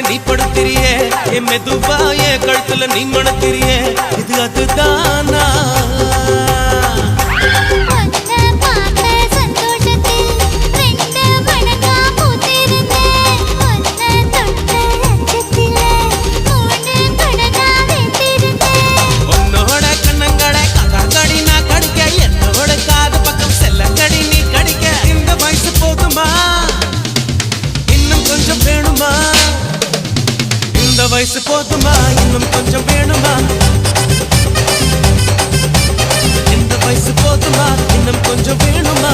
நீ படுத்திரியே என் மெதுவா என் கழுத்துல நீ மணத்திரியே இது அதுதானா வயசு போதுமா இன்னும் கொஞ்சம் வேணுமா இந்த வயசு போதுமா இன்னும் கொஞ்சம் வேணுமா